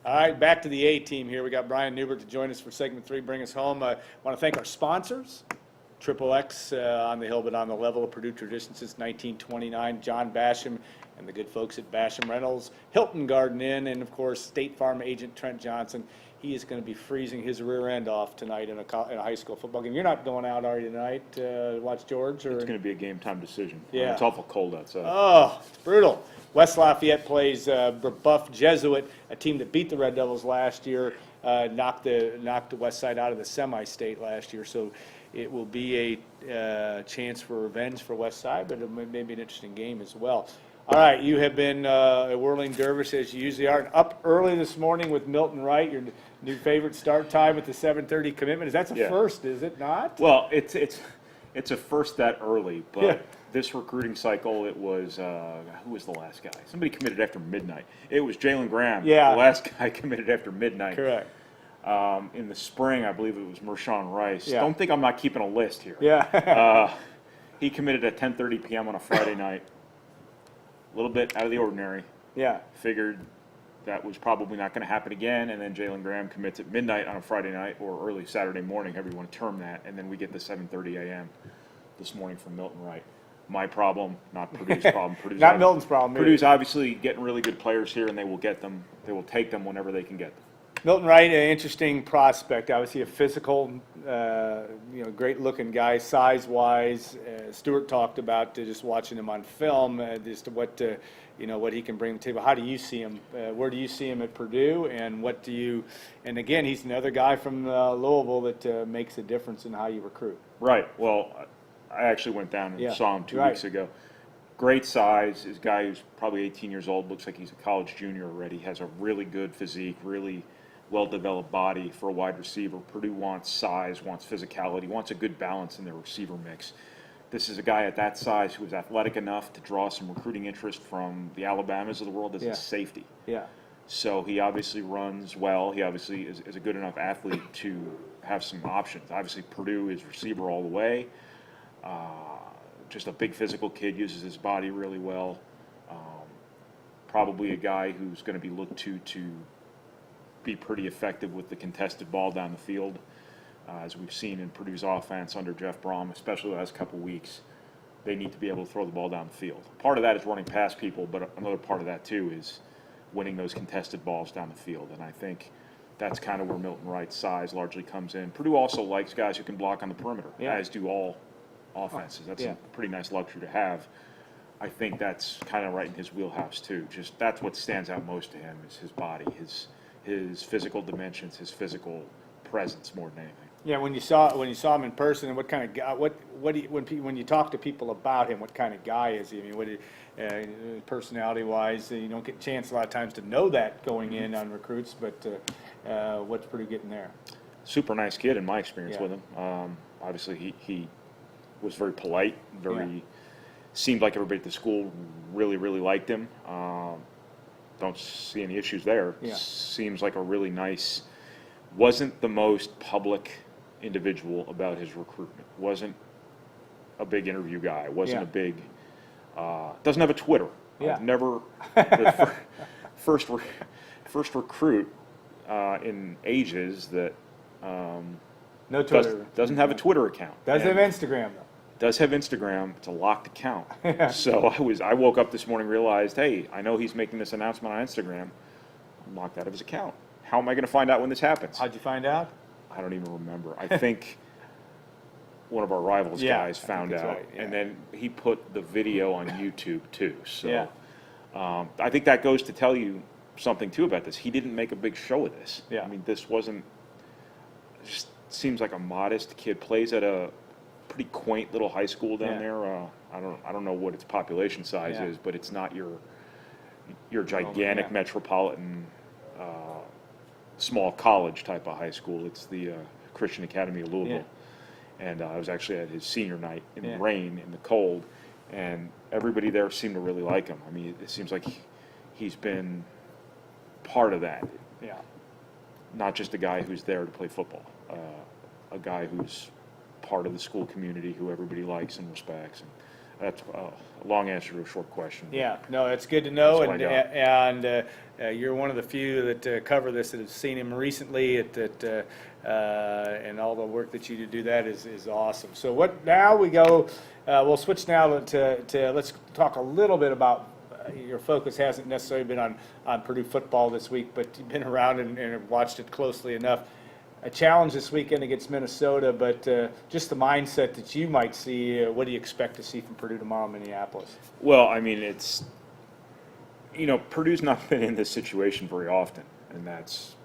All right, back to the A team here. We got Brian Newbert to join us for segment 3, bring us home. I want to thank our sponsors, Triple X on the hill, but on the level of Purdue tradition since 1929, John Basham and the good folks at Basham Reynolds, Hilton Garden Inn, and of course State Farm agent Trent Johnson. He is going to be freezing his rear end off tonight in a high school football game. You're not going out, are you, tonight to watch George? Or? It's going to be a game time decision. Yeah. It's awful cold outside. Oh, it's brutal. West Lafayette plays Buff Jesuit, a team that beat the Red Devils last year, knocked the West Side out of the semi-state last year. So it will be a chance for revenge for West Side, but it may be an interesting game as well. All right, you have been a whirling dervish as you usually are. Up early this morning with Milton Wright, your new favorite start time at the 7:30 commitment. That's a first, is it not? Well, it's a first that early, but this recruiting cycle, it was who was the last guy? Somebody committed after midnight. It was Jalen Graham. Yeah. The last guy committed after midnight. Correct. In the spring, I believe it was Mershawn Rice. Yeah. Don't think I'm not keeping a list here. Yeah. He committed at 10:30 p.m. on a Friday night. A little bit out of the ordinary. Yeah. Figured that was probably not going to happen again, and then Jalen Graham commits at midnight on a Friday night or early Saturday morning, however you want to term that, and then we get the 7:30 a.m. this morning from Milton Wright. My problem, not Purdue's problem. Not Milton's problem. Purdue's obviously getting really good players here, and they will get them. They will take them whenever they can get them. Milton Wright, an interesting prospect. Obviously, a physical, great-looking guy, size-wise. Stewart talked about just watching him on film, just what he can bring to the table. How do you see him? Where do you see him at Purdue? And what do you? And again, he's another guy from Louisville that makes a difference in how you recruit. Right. Well, I actually went down and saw him 2 weeks ago. Great size. He's a guy who's probably 18 years old. Looks like he's a college junior already. Has a really good physique. Really well-developed body for a wide receiver. Purdue wants size, wants physicality, wants a good balance in their receiver mix. This is a guy at that size who is athletic enough to draw some recruiting interest from the Alabamas of the world as a safety. Yeah. So he obviously runs well. He obviously is a good enough athlete to have some options. Obviously, Purdue is receiver all the way. Just a big physical kid, uses his body really well. Probably a guy who's going to be looked to be pretty effective with the contested ball down the field, as we've seen in Purdue's offense under Jeff Brom, especially the last couple weeks. They need to be able to throw the ball down the field. Part of that is running past people, but another part of that too is winning those contested balls down the field. And I think that's kind of where Milton Wright's size largely comes in. Purdue also likes guys who can block on the perimeter, as do all offenses. That's a pretty nice luxury to have. I think that's kind of right in his wheelhouse too. Just that's what stands out most to him is his body, his physical dimensions, his physical presence more than anything. Yeah, when you saw him in person, what kind of guy? When you talk to people about him, what kind of guy is he? I mean, personality-wise, you don't get a chance a lot of times to know that going in on recruits. But what's Purdue getting there? Super nice kid in my experience with him. Obviously, he was very polite, seemed like everybody at the school really liked him. Don't see any issues there. Seems like a really nice, wasn't the most public individual about his recruitment. Wasn't a big interview guy. Wasn't a big, doesn't have a Twitter. I've never, the first recruit in ages that No Twitter. doesn't have a Twitter account. Does have Instagram though. Does have Instagram. It's a locked account. So I woke up this morning, realized, hey, I know he's making this announcement on Instagram. I'm locked out of his account. How am I going to find out when this happens? How'd you find out? I don't even remember. I think one of our rivals guys found out, right, and then he put the video on YouTube too. So I think that goes to tell you something too about this. He didn't make a big show of this. Yeah. I mean, this wasn't. Just seems like a modest kid. Plays at a pretty quaint little high school down there. I don't know what its population size is, but it's not your gigantic metropolitan small college type of high school. It's the Christian Academy of Louisville. And I was actually at his senior night in the rain, in the cold, and everybody there seemed to really like him. I mean, it seems like he's been part of that. Yeah. Not just a guy who's there to play football, a guy who's part of the school community who everybody likes and respects. And that's a long answer to a short question. Yeah, no, it's good to know. And you're one of the few that cover this that have seen him recently and all the work that you do that is awesome. So now we go, we'll switch now to let's talk a little bit about your focus hasn't necessarily been on Purdue football this week, but you've been around and have watched it closely enough. A challenge this weekend against Minnesota, but just the mindset that you might see, what do you expect to see from Purdue tomorrow in Minneapolis? Well, I mean, Purdue's not been in this situation very often, and that's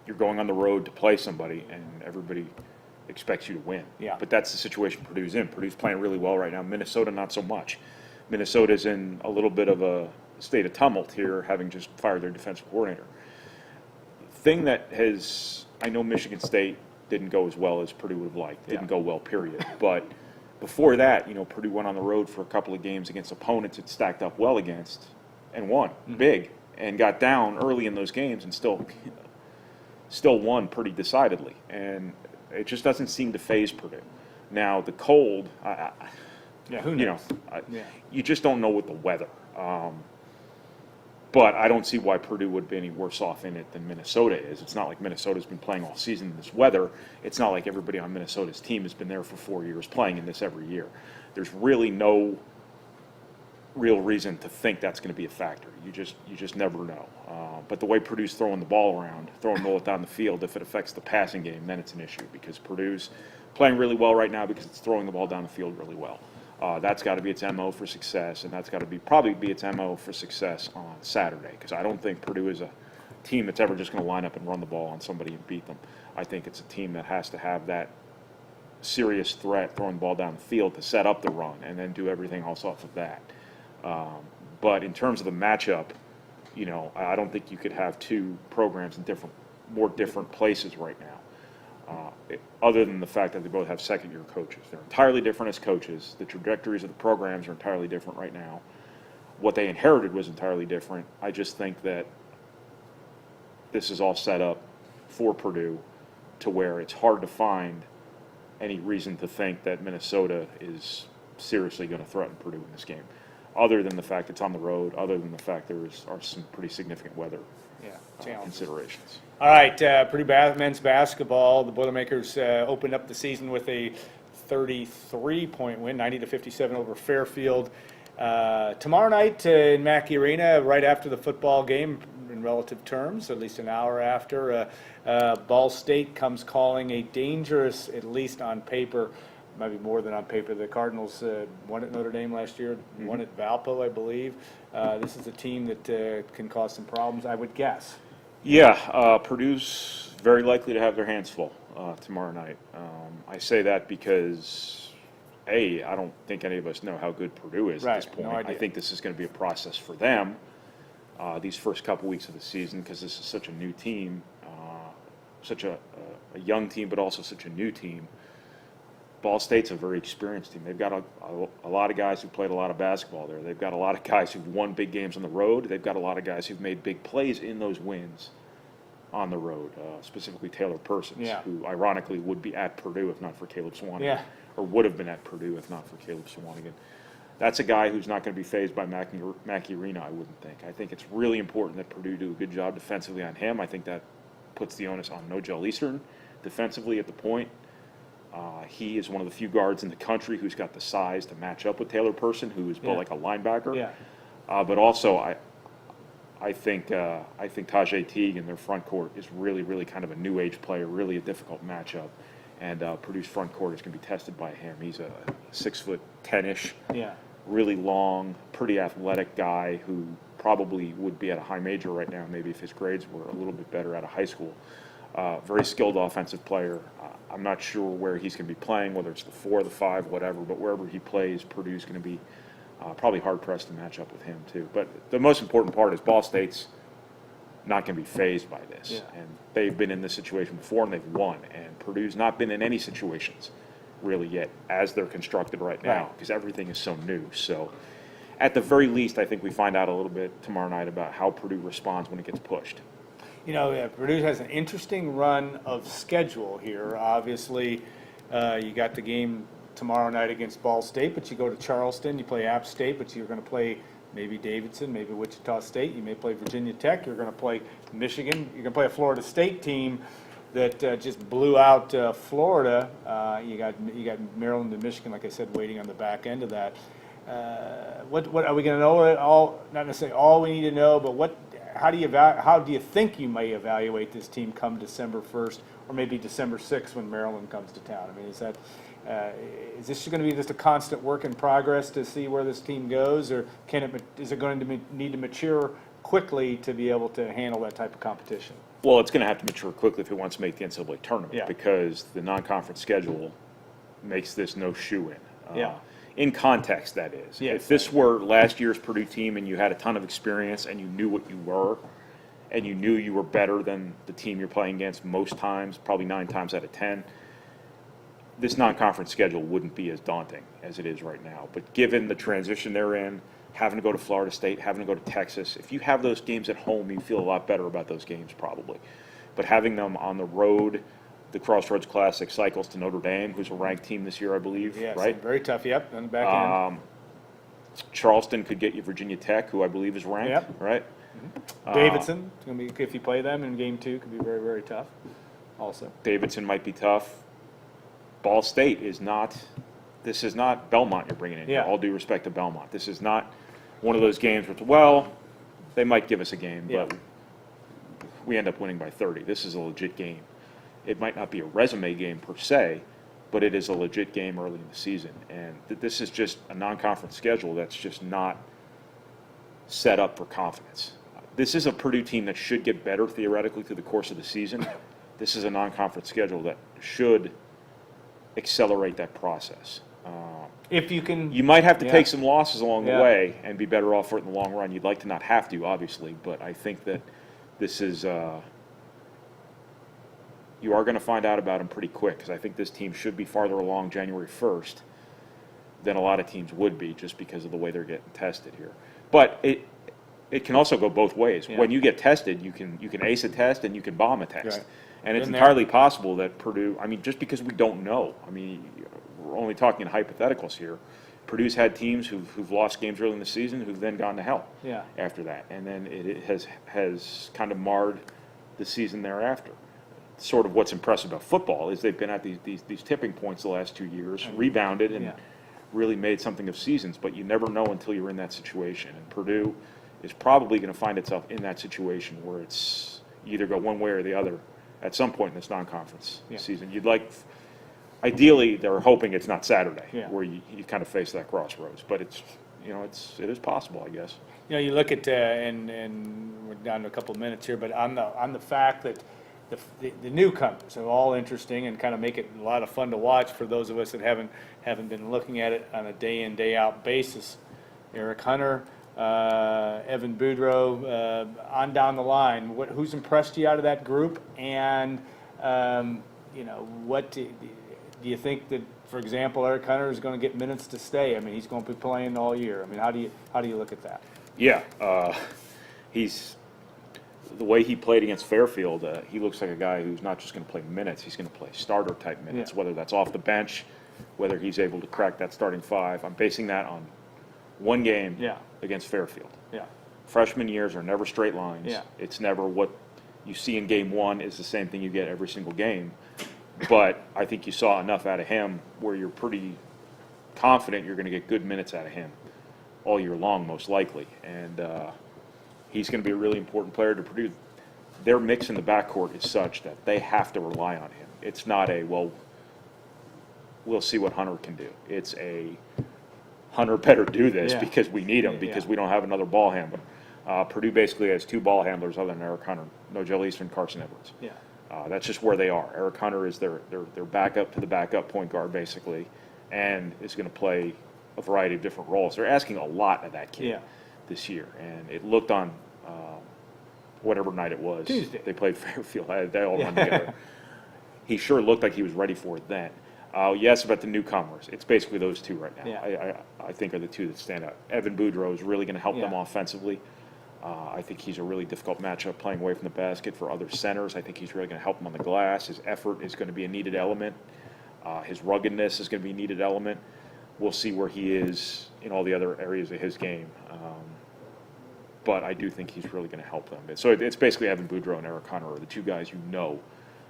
you're going on the road to play somebody, and everybody expects you to win. Yeah. But that's the situation Purdue's in. Purdue's playing really well right now. Minnesota, not so much. Minnesota's in a little bit of a state of tumult here, having just fired their defensive coordinator. Thing that I know Michigan State didn't go as well as Purdue would have liked. Didn't go well, period. But before that, Purdue went on the road for a couple of games against opponents it stacked up well against and won big and got down early in those games and still won pretty decidedly. And it just doesn't seem to faze Purdue. Now, the cold, who knows? You just don't know with the weather. But I don't see why Purdue would be any worse off in it than Minnesota is. It's not like Minnesota's been playing all season in this weather. It's not like everybody on Minnesota's team has been there for 4 years playing in this every year. There's really no real reason to think that's going to be a factor. You just never know. But the way Purdue's throwing the ball around, throwing the ball down the field, if it affects the passing game, then it's an issue because Purdue's playing really well right now because it's throwing the ball down the field really well. That's got to be its MO for success, and that's got to probably be its MO for success on Saturday, because I don't think Purdue is a team that's ever just going to line up and run the ball on somebody and beat them. I think it's a team that has to have that serious threat throwing the ball down the field to set up the run and then do everything else off of that. But in terms of the matchup, I don't think you could have two programs in more different places right now. Other than the fact that they both have second-year coaches. They're entirely different as coaches. The trajectories of the programs are entirely different right now. What they inherited was entirely different. I just think that this is all set up for Purdue to where it's hard to find any reason to think that Minnesota is seriously going to threaten Purdue in this game, other than the fact it's on the road, other than the fact are some pretty significant weather considerations. All right, Purdue men's basketball. The Boilermakers opened up the season with a 33-point win, 90-57 over Fairfield. Tomorrow night in Mackey Arena, right after the football game, in relative terms, at least an hour after, Ball State comes calling a dangerous, at least on paper, maybe more than on paper. The Cardinals won at Notre Dame last year, won at Valpo, I believe. This is a team that can cause some problems, I would guess. Yeah, Purdue's very likely to have their hands full tomorrow night. I say that because, I don't think any of us know how good Purdue is at this point. No idea. I think this is going to be a process for them these first couple weeks of the season, because this is such a new team, such a young team, but also such a new team. Ball State's a very experienced team. They've got a lot of guys who played a lot of basketball there. They've got a lot of guys who've won big games on the road. They've got a lot of guys who've made big plays in those wins on the road, specifically Taylor Persons, who ironically would be at Purdue if not for Caleb Swanigan, or would have been at Purdue if not for Caleb Swanigan. That's a guy who's not going to be fazed by Mackey Arena, I wouldn't think. I think it's really important that Purdue do a good job defensively on him. I think that puts the onus on Nojel Eastern defensively at the point. He is one of the few guards in the country who's got the size to match up with Taylor Person, who is built like a linebacker. But also, I think Tajay Teague in their front court is really, really kind of a new age player, really a difficult matchup. And Purdue's front court is going to be tested by him. He's a 6'10"-ish, really long, pretty athletic guy who probably would be at a high major right now, maybe if his grades were a little bit better out of high school. Very skilled offensive player. I'm not sure where he's going to be playing, whether it's the 4, the 5, whatever, but wherever he plays, Purdue's going to be probably hard-pressed to match up with him, too. But the most important part is Ball State's not going to be fazed by this. And they've been in this situation before, and they've won. And Purdue's not been in any situations, really, yet, as they're constructed right now, because everything is so new. So, at the very least, I think we find out a little bit tomorrow night about how Purdue responds when it gets pushed. Purdue has an interesting run of schedule here. Obviously, you got the game tomorrow night against Ball State, but you go to Charleston, you play App State, but you're going to play maybe Davidson, maybe Wichita State. You may play Virginia Tech. You're going to play Michigan. You're going to play a Florida State team that just blew out Florida. You got Maryland and Michigan, like I said, waiting on the back end of that. What are we going to know it all? Not necessarily all we need to know, but how do you think you may evaluate this team come December 1st or maybe December 6th when Maryland comes to town? I mean, is this going to be just a constant work in progress to see where this team goes, or is it going to need to mature quickly to be able to handle that type of competition? Well, it's going to have to mature quickly if it wants to make the NCAA tournament, Yeah. because the non-conference schedule makes this no shoe-in. Yeah. In context, that is. Yes. If this were last year's Purdue team and you had a ton of experience and you knew what you were, and you knew you were better than the team you're playing against most times, probably 9 times out of 10, this non-conference schedule wouldn't be as daunting as it is right now. But given the transition they're in, having to go to Florida State, having to go to Texas, if you have those games at home, you feel a lot better about those games probably. But having them on the road, the Crossroads Classic cycles to Notre Dame, who's a ranked team this year, I believe, Yes, right? very tough. Yep, on the back end. Charleston could get you Virginia Tech, who I believe is ranked, Yep. right? Davidson, it's going to be, if you play them in game 2, could be very, very tough. Also, Davidson might be tough. Ball State is not. This is not Belmont you're bringing in. Yeah. Here. All due respect to Belmont, this is not one of those games where, well, they might give us a game, Yeah. but we end up winning by 30. This is a legit game. It might not be a resume game per se, but it is a legit game early in the season. And this is just a non-conference schedule that's just not set up for confidence. This is a Purdue team that should get better theoretically through the course of the season. This is a non-conference schedule that should accelerate that process. if you can, You might have to Yeah. take some losses along Yeah. the way and be better off for it in the long run. You'd like to not have to, obviously, but I think that this is you are going to find out about them pretty quick, because I think this team should be farther along January 1st than a lot of teams would be, just because of the way they're getting tested here. But it can also go both ways. Yeah. When you get tested, you can ace a test and you can bomb a test. Right. And it's Been there. entirely possible that Purdue, I mean, just because we don't know, I mean, we're only talking in hypotheticals here. Purdue's had teams who've lost games early in the season who've then gone to hell Yeah. after that. And then it has kind of marred the season thereafter. Sort of what's impressive about football is they've been at these tipping points the last 2 years, rebounded and Yeah. really made something of seasons, but you never know until you're in that situation. And Purdue is probably going to find itself in that situation where it's either go one way or the other at some point in this non-conference Yeah. season. Ideally, they're hoping it's not Saturday, Yeah. where you kind of face that crossroads. But it is possible, I guess. You know, you look at and we're down to a couple of minutes here, but on the fact that the newcomers are all interesting and kind of make it a lot of fun to watch for those of us that haven't been looking at it on a day in, day out basis. Eric Hunter, Evan Boudreaux, on down the line. Who's impressed you out of that group? And what do you think that, for example, Eric Hunter is going to get minutes to stay? I mean, he's going to be playing all year. I mean, how do you look at that? Yeah, the way he played against Fairfield, he looks like a guy who's not just going to play minutes, he's going to play starter-type minutes, Yeah. whether that's off the bench, whether he's able to crack that starting 5. I'm basing that on one game Yeah. against Fairfield. Yeah. Freshman years are never straight lines. Yeah. It's never what you see in game 1 is the same thing you get every single game. But I think you saw enough out of him where you're pretty confident you're going to get good minutes out of him all year long, most likely. And he's going to be a really important player to Purdue. Their mix in the backcourt is such that they have to rely on him. It's not we'll see what Hunter can do. It's Hunter better do this Yeah. because we need him, because Yeah. we don't have another ball handler. Purdue basically has 2 ball handlers other than Eric Hunter, Nojel Easter and Carson Edwards. Yeah. That's just where they are. Eric Hunter is their backup to the backup point guard, basically, and is going to play a variety of different roles. They're asking a lot of that kid Yeah. this year, and it looked on whatever night it was. Tuesday. They played Fairfield. They all run together. He sure looked like he was ready for it then. Yes, about the newcomers. It's basically those 2 right now. Yeah. I think are the 2 that stand out. Evan Boudreaux is really going to help them Yeah. offensively. I think he's a really difficult matchup playing away from the basket for other centers. I think he's really going to help them on the glass. His effort is going to be a needed element. His ruggedness is going to be a needed element. We'll see where he is in all the other areas of his game. but I do think he's really going to help them. So it's basically Evan Boudreaux and Eric Hunter are the two guys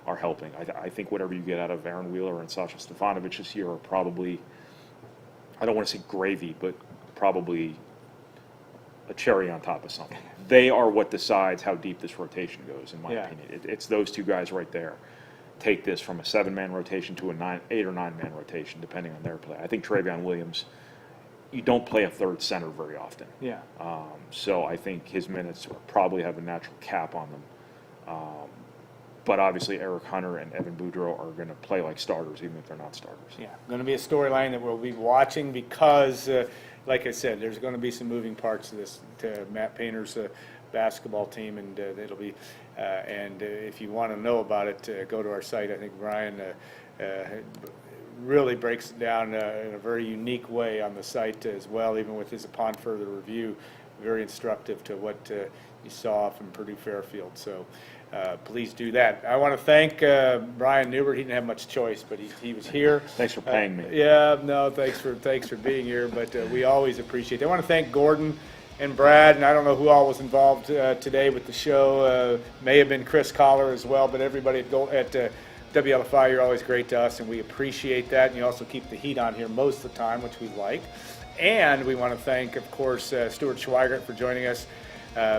are helping. I think whatever you get out of Aaron Wheeler and Sasha Stefanovic this year are probably, I don't want to say gravy, but probably a cherry on top of something. They are what decides how deep this rotation goes, in my opinion. It's those two guys right there. Take this from a 7-man rotation to a 8 or 9-man rotation, depending on their play. I think Travion Williams, you don't play a third center very often. Yeah. So I think his minutes probably have a natural cap on them. But obviously Eric Hunter and Evan Boudreaux are going to play like starters, even if they're not starters. Yeah, going to be a storyline that we'll be watching because, like I said, there's going to be some moving parts to this, to Matt Painter's basketball team, and it'll be, and if you want to know about it, go to our site. I think Brian really breaks it down in a very unique way on the site as well, even with his upon further review, very instructive to what you saw from Purdue Fairfield. So please do that. I want to thank Brian Newbert. He didn't have much choice, but he was here. Thanks for paying me. Yeah, no, thanks for being here, but we always appreciate it. I want to thank Gordon and Brad, and I don't know who all was involved today with the show. May have been Chris Collar as well, but everybody at WLFI, you're always great to us, and we appreciate that. And you also keep the heat on here most of the time, which we like. And we want to thank, of course, Stuart Schweigert for joining us.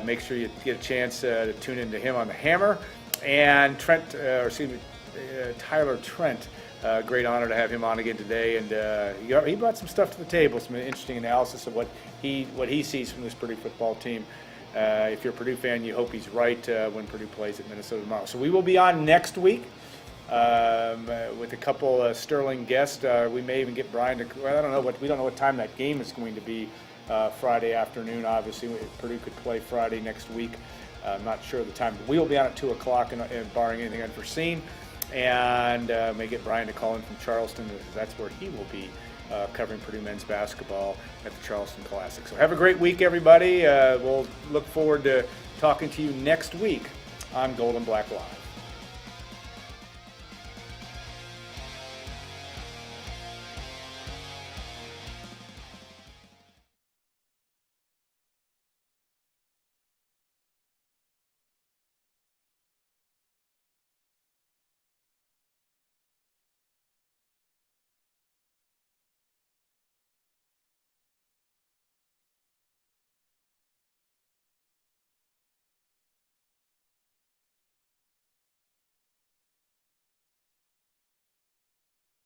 Make sure you get a chance to tune into him on the Hammer. And Tyler Trent. Great honor to have him on again today. And he brought some stuff to the table, some interesting analysis of what he sees from this Purdue football team. If you're a Purdue fan, you hope he's right when Purdue plays at Minnesota tomorrow. So we will be on next week with a couple sterling guests. We may even get Brian to. Well, we don't know what time that game is going to be. Friday afternoon, obviously. Purdue could play Friday next week. I'm not sure of the time, but we will be on at 2 o'clock, and barring anything unforeseen. And may get Brian to call in from Charleston, because that's where he will be covering Purdue men's basketball at the Charleston Classic. So have a great week, everybody. We'll look forward to talking to you next week on Gold and Black Live.